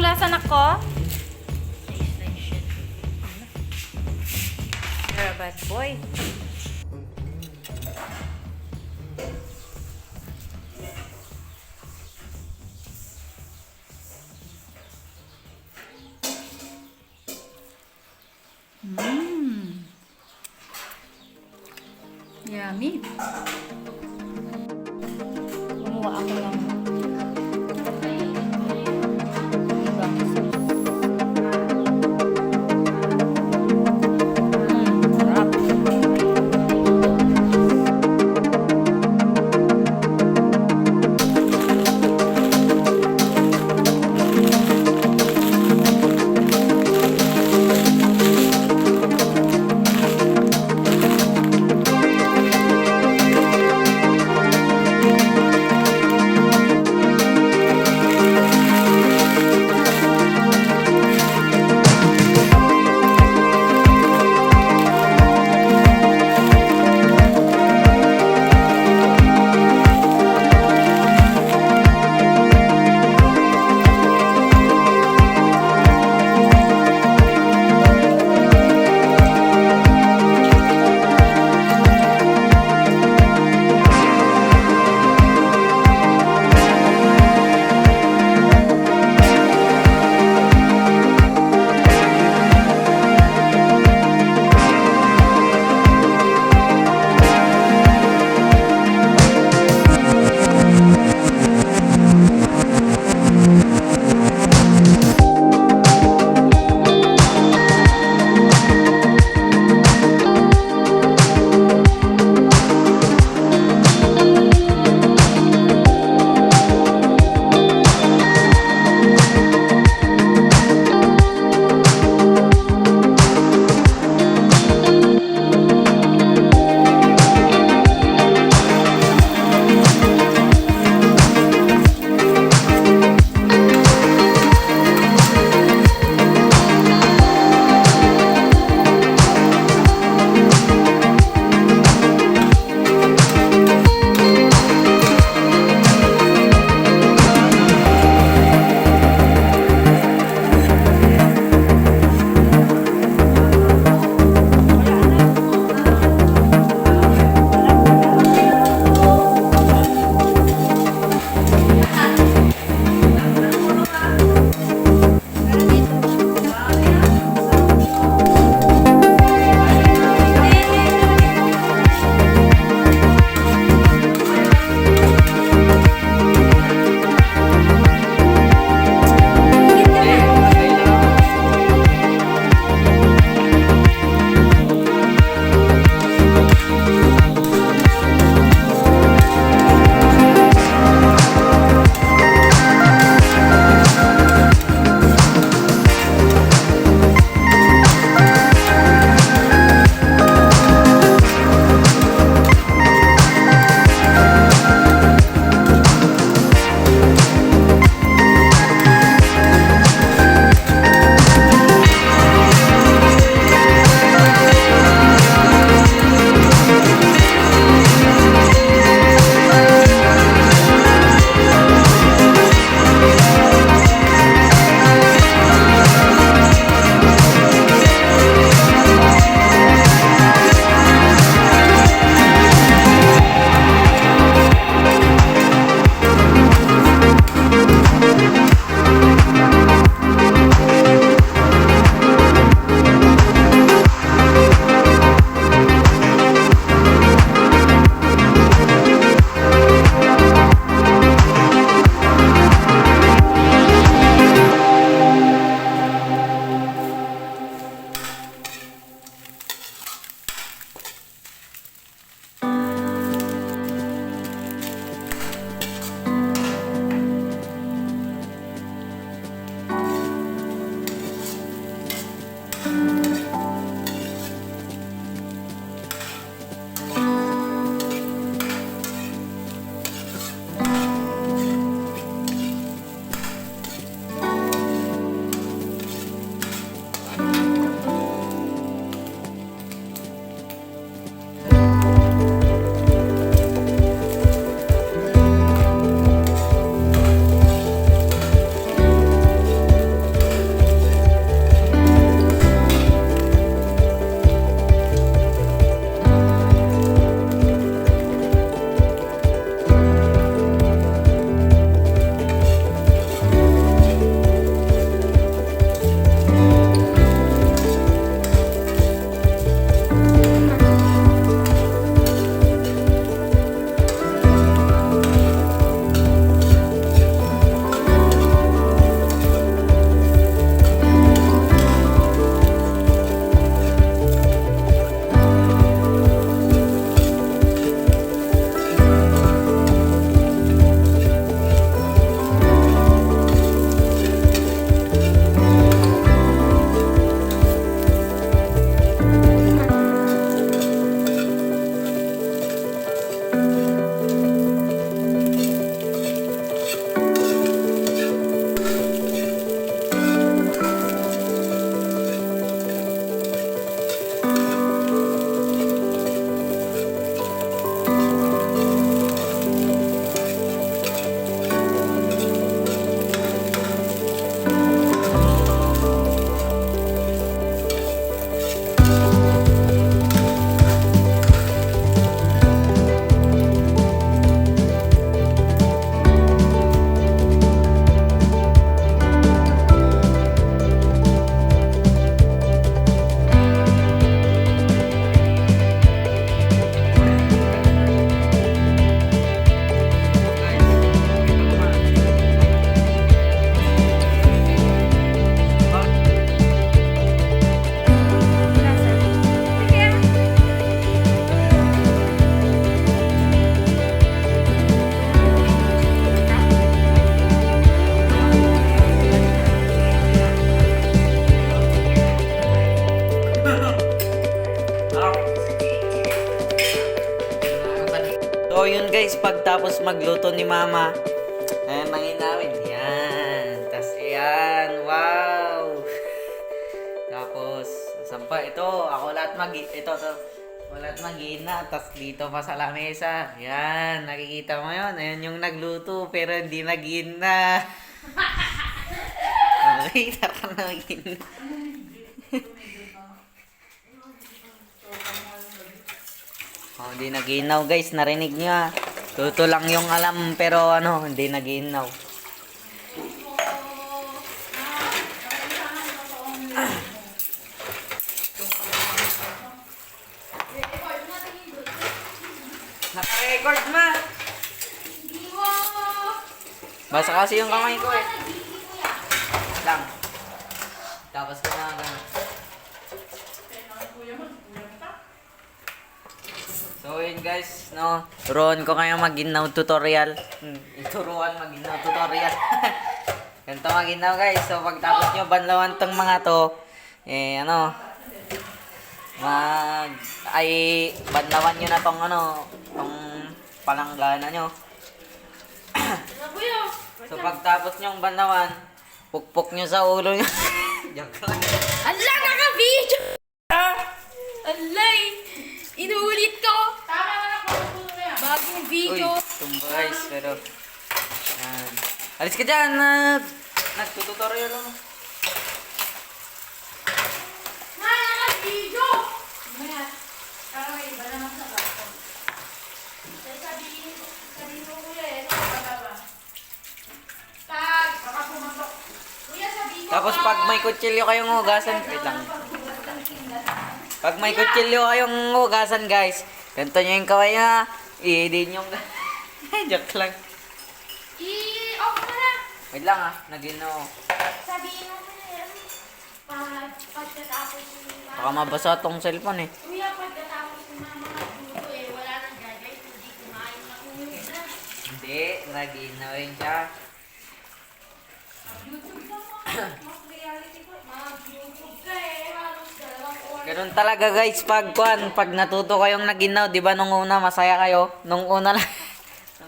Nasaan ako? You're a bad boy. Yummy. Kumuha ako ng ibang sauce. Sarap. guys, pagtapos magluto ni Mama, ayan, nanginawin. Yan. Tapos, yan. Wow. Tapos, sampa, ito, ako lahat ito, ako lahat mag-ina. Tapos, dito pa sa lamesa. Yan, nakikita mo yun. Ayan yung nagluto, pero hindi nag-ina. Nakikita ka na mag-ina. Oh, hindi nag-inaw guys, narinig niya. Luto lang yung alam, pero ano, hindi nag-inaw. Naka-record ma. Basa kasi yung kamay ko eh. Lang. Tapos ko na gano'n. So yun guys, no, turuan ko kayo mag-ginaw tutorial. Ituruan mag-ginaw tutorial. Ganito mag-ginaw guys. So pagtapos nyo banlawan tong mga to, eh ano, banlawan nyo na tong ano, tong palanggana nyo. So pagtapos nyong banlawan, pukpok nyo sa ulo nyo. Joke lang. Ala, naka-video! Alay! Inuulit ko! Tama na lang bagong video. Uy, tumba guys, pero yan. Alis ka dyan, nagtututorial ako. Naka-video! Maya, parang may iba naman sa bato. Sabihin mo kuya eh, sa ba? Baka pumasok. Kuya, sabihin mo Tapos pag may kutsilyo kayong hugasan, wait lang. Pag may kutsilyo kayong hugasan guys, ganito nyo yung kaway ha. I-din yung... Joke lang. I-off mo na. Wait lang ha, nag-ino. Sabihin mo kuya, pagkatapos yung Baka mabasa tong cellphone eh. kuya, pagkatapos yung mga magluto eh, wala nang gagay, hindi kumain na kuya na. Hindi, nag-ino yun siya. YouTube na mo, mas reality ko, mag-YouTube ka eh, halos 2 oras. Ganun talaga guys, pag natuto kayong nag-inaw, di ba nung una masaya kayo? Nung una lang,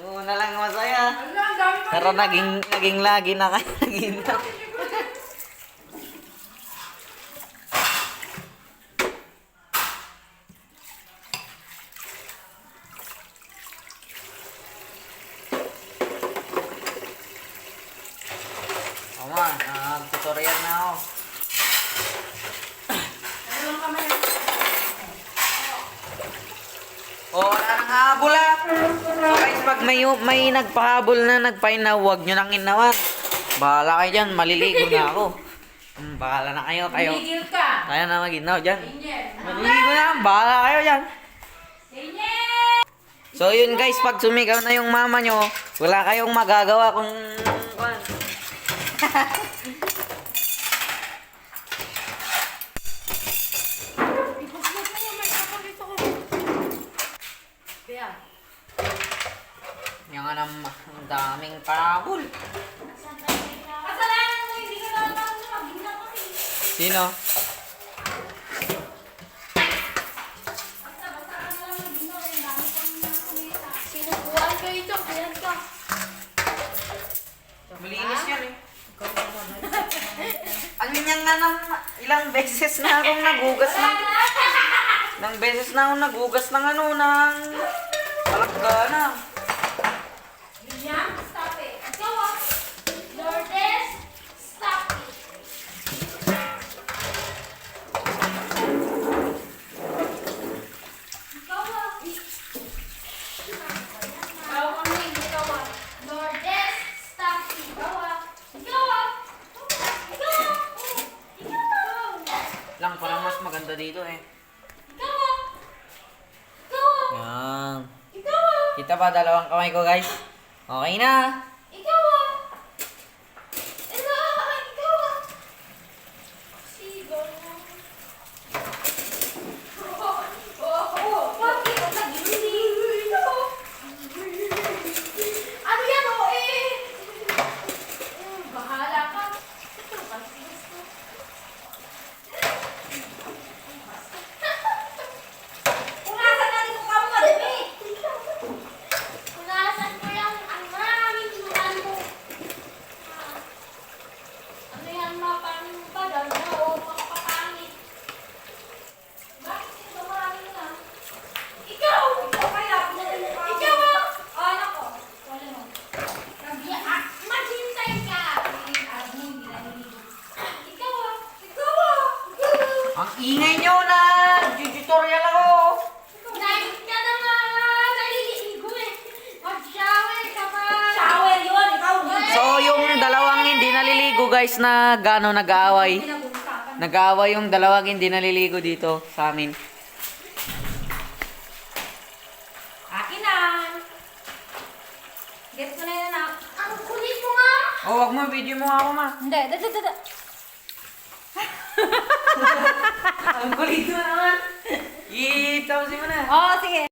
nung una lang masaya. Ala, ang dami pa Pero naging lagi na kayo nag-inaw. Oma, tutorial na ako. Ano lang kamay? Oh, wala nang habol ah. So guys, pag may nagpahabol na, nagpainaw, huwag nyo nang inawan. Bahala kayo dyan, maliligo na ako. Bahala na kayo. Tumigil ka. Kaya na mag-inaw dyan. Angel. Maliligo na, bahala kayo dyan. Angel! So yun guys, pag sumigaw na yung mama nyo, wala kayong magagawa kung... Ipagpag na yung may kapalit ako. Kaya, Yung ang daming pahabol. kasalanan mo, hindi ka naman na mag-gina kami. Sino? Basta ka na lang mag-gina, ang dami kang nakulita. Sinubuan ka ito, biyan ka. Malinis yan eh. Ano yan nga nang ilang beses na akong nagugas ng... Ilang beses na akong nagugas ng ano, ng... Palakgana. William, stop it. Ikaw ah. Lourdes, stop it. Ikaw ah. Ikaw kami, ikaw ah. Lourdes, stop it. Ikaw ah. Ikaw ah. Ikaw ah. Ikaw ah. Lang, parang mas maganda dito eh. Ikaw ah. Ikaw ah. Yan. Ikaw ah. Kita ba dalawang kamay ko guys? Okay na. Ikaw ah. Ikaw ah. Sigaw mo. Bakit ka nagiling? Ano yan o eh? Bahala ka. Ito, basta. Punasan natin kung kamu madami. dami na. Oh, makapapangit. Bakit sino ba marami na? Ikaw! Ikaw kaya. Ikaw ah! Oh, anak ko. Wala mo. Maghintay ka. Ikaw ah! Ikaw ah! Ang ingay nyo na! Tutorial ako! Nahit ka na nga! Naliligo eh! Mag-shower ka pa! Shower yun, ikaw So, yung dalawang hindi naliligo guys na gano'n nag-aaway. Nag-aaway yung dalawang hindi naliligo dito sa amin. Akin na. Get ko na yun, anak. Ang kulit mo nga! Oh, wag mo, video mo ako ma. Hindi, dada. Ang kulit mo naman. Itapusin mo na. Oo, sige.